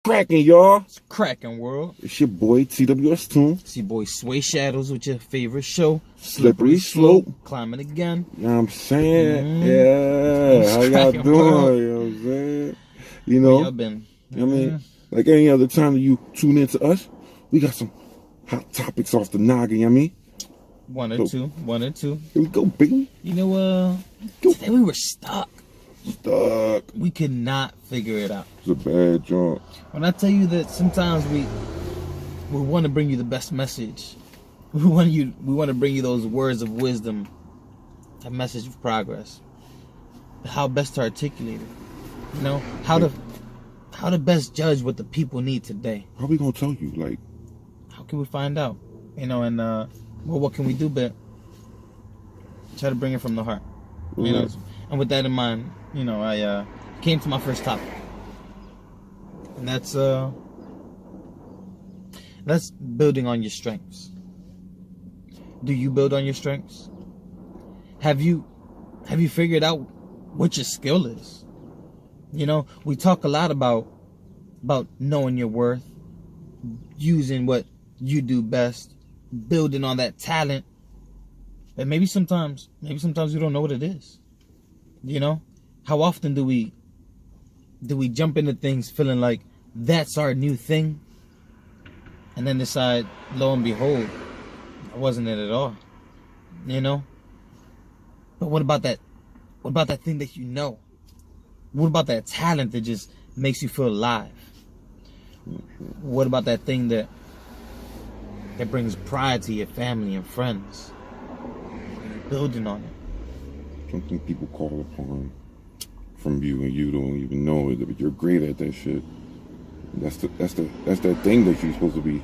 cracking, y'all? It's cracking, world. It's your boy TWS Tune. It's your boy Sway Shadows with your favorite show, Slippery Slope. Climbing again. You know what I'm saying? Yeah. How y'all doing? World. You know what I'm saying? You know? Where y'all been? I mean, like any other time that you tune into us, we got some hot topics off the noggin, you know what I mean? One or two. Here we go, baby. You know, today we were stuck. We could not figure it out. It's a bad job. When I tell you that sometimes we want to bring you the best message. We want to bring you those words of wisdom, a message of progress. How best to articulate it. You know, how to best judge what the people need today. How we gonna tell you? Like, how can we find out? You know, and well, what can we do but try to bring it from the heart? You know, and with that in mind, you know, I came to my first topic, and that's building on your strengths. Do you build on your strengths? Have you figured out what your skill is? You know, we talk a lot about knowing your worth, using what you do best, building on that talent. But maybe sometimes we don't know what it is. You know, how often do we jump into things feeling like that's our new thing, and then decide, lo and behold, that wasn't it at all. You know. But what about that? What about that thing that you know? What about that talent that just makes you feel alive? What about that thing that brings pride to your family and friends? Building on it. Something people call upon from you and you don't even know it, but you're great at that shit. That's that thing that you're supposed to be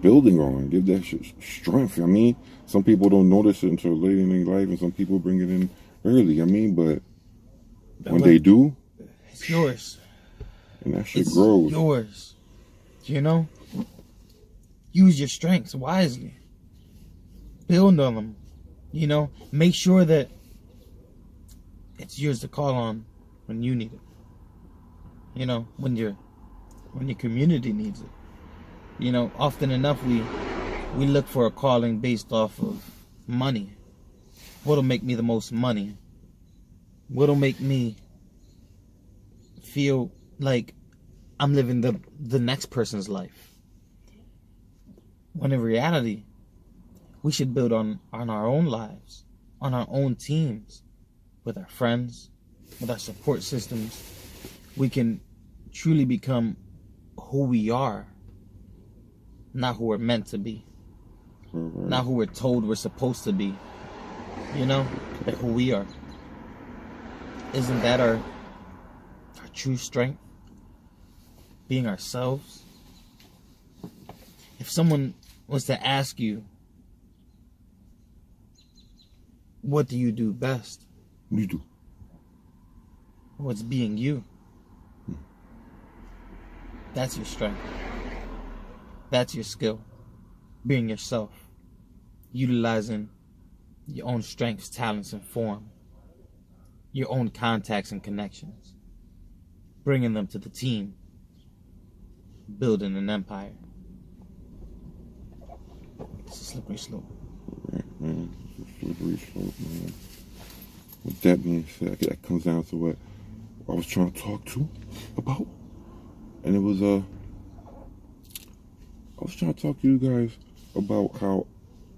building on. Give that shit strength. I mean, some people don't notice it until later in their life, and some people bring it in early. I mean, but when they do, it's yours. And that shit grows. Yours. You know? Use your strengths wisely. Build on them. You know? Make sure that it's yours to call on when you need it. You know, when your community needs it. You know, often enough we look for a calling based off of money. What'll make me the most money? What'll make me feel like I'm living the next person's life? When in reality, we should build on our own lives, on our own teams, with our friends, with our support systems. We can truly become who we are, not who we're meant to be, not who we're told we're supposed to be, you know, but who we are. Isn't that our true strength? Being ourselves. If someone was to ask you, what do you do best? You do. What's being you? That's your strength. That's your skill. Being yourself. Utilizing your own strengths, talents, and form. Your own contacts and connections. Bringing them to the team. Building an empire. It's a slippery slope. Right, man. It's a slippery slope, man. With that being said, that comes down to what I was trying to talk to about. And it was, I was trying to talk to you guys about how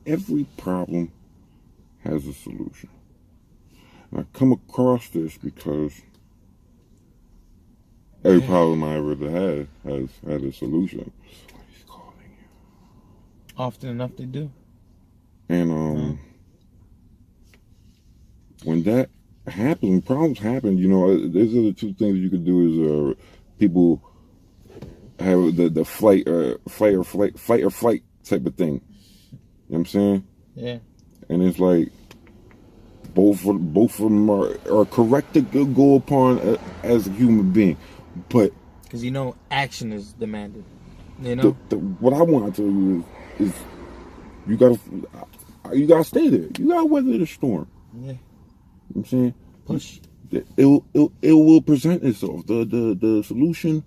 every problem has a solution. And I come across this because every problem I ever had has had a solution. That's what he's calling you. Often enough they do. And when that happens, when problems happen, you know, there's the two things you could do is people have the fight or flight type of thing. You know what I'm saying? Yeah. And it's like both of them are correct to go upon as a human being, but because you know action is demanded. You know what I want to tell you is you gotta stay there. You gotta weather the storm. Yeah. You know what I'm saying? Push. It will present itself. The solution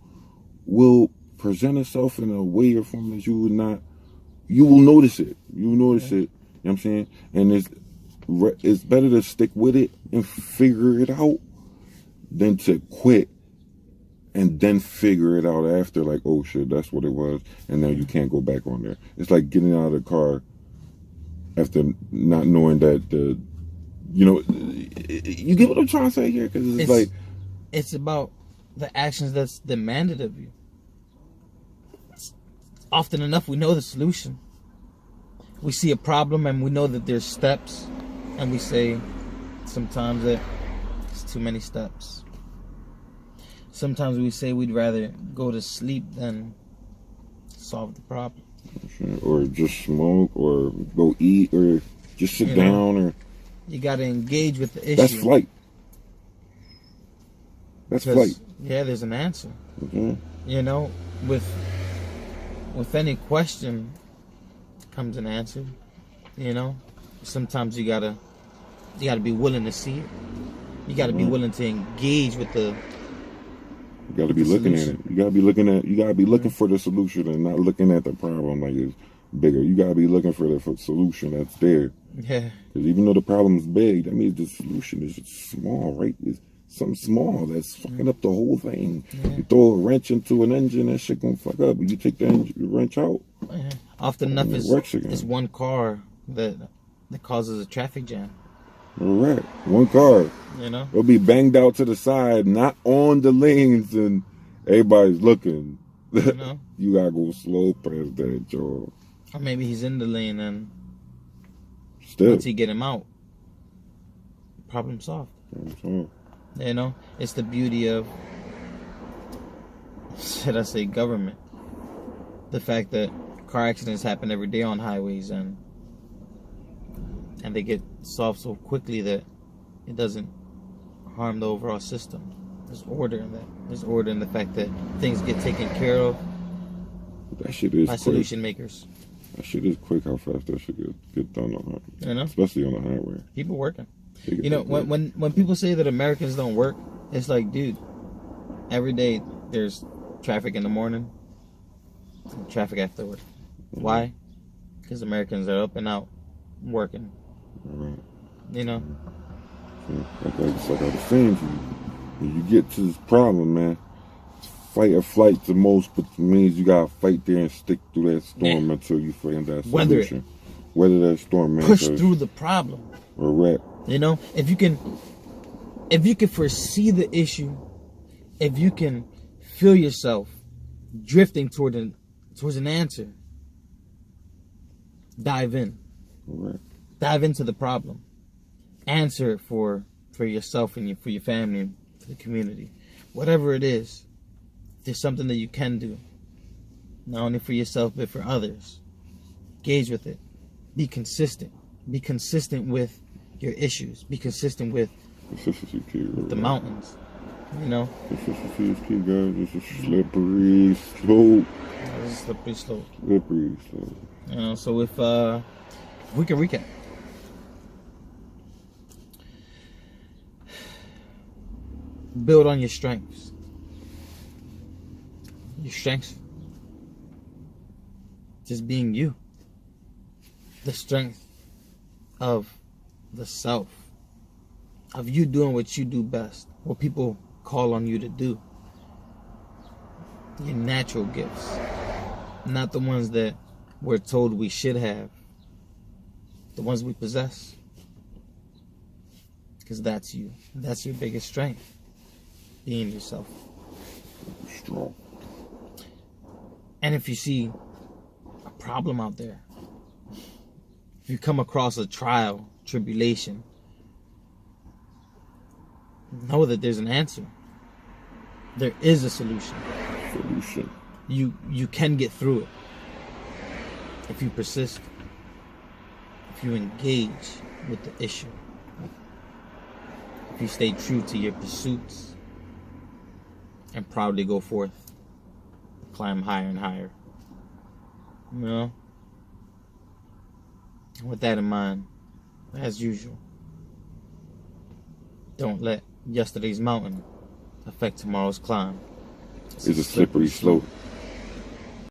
will present itself in a way or form that you will notice it. You will notice it. You know what I'm saying? And it's better to stick with it and figure it out than to quit and then figure it out after, like, oh shit, that's what it was, and now you can't go back on there. It's like getting out of the car after not knowing that you get what I'm trying to say here? Because it's like, it's about the actions that's demanded of you. Often enough, we know the solution. We see a problem and we know that there's steps, and we say sometimes that it's too many steps. Sometimes we say we'd rather go to sleep than solve the problem. Or just smoke, or go eat, or just sit down, or you got to engage with the issue. That's flight. That's flight. Yeah, there's an answer. Mm-hmm. You know, with any question comes an answer. You know, sometimes you gotta be willing to see it. You gotta be willing to engage with the. You gotta be looking at it. You gotta be looking for the solution and not looking at the problem like it's bigger. You gotta be looking for the solution that's there. Yeah. Because even though the problem is big, that means the solution is just small, right? It's something small that's fucking up the whole thing. Yeah. You throw a wrench into an engine, that shit gonna fuck up. You take the wrench out. Yeah. Often enough, it's one car that causes a traffic jam. Right. One car. You know? It'll be banged out to the side, not on the lanes, and everybody's looking. You know? You gotta go slow past that, Joe. Or maybe he's in the lane and still, once he get him out, problem solved. You know? It's the beauty of, should I say, government. The fact that car accidents happen every day on highways, and they get solved so quickly that it doesn't harm the overall system. There's order in that. There's order in the fact that things get taken care of that shit is by quick. solution makers. That shit is quick how fast that shit get done on that. You know? Especially on the highway. People working. You know, when people say that Americans don't work, it's like, dude, every day there's traffic in the morning, traffic after work. Mm-hmm. Why? Because Americans are up and out working. Right. You know? Like I was saying to you, when you get to this problem, man, fight or flight the most, but it means you gotta fight there and stick through that storm until you find that solution. Weather that storm, man. Push through the problem. Or rap. You know, if you can foresee the issue, if you can feel yourself drifting towards an answer, dive in. Right. Dive into the problem. Answer it for yourself and for your family and for the community. Whatever it is, there's something that you can do. Not only for yourself, but for others. Engage with it. Be consistent. Be consistent with your issues. Be consistent with consistency key, right? The mountains. You know? Consistency is key, guys. It's a slippery slope. It's a slippery slope. Slippery slope. You know, so if we can recap. Build on your strengths. Your strengths. Just being you. The strength of the self. Of you doing what you do best. What people call on you to do. Your natural gifts. Not the ones that we're told we should have. The ones we possess. Because that's you. That's your biggest strength. Being yourself. Strong. And if you see a problem out there, if you come across a trial, tribulation, know that there's an answer. There is a solution. You can get through it. If you persist. If you engage with the issue. If you stay true to your pursuits. And proudly go forth. Climb higher and higher. You know? With that in mind, as usual, don't let yesterday's mountain affect tomorrow's climb. It's a slippery slope.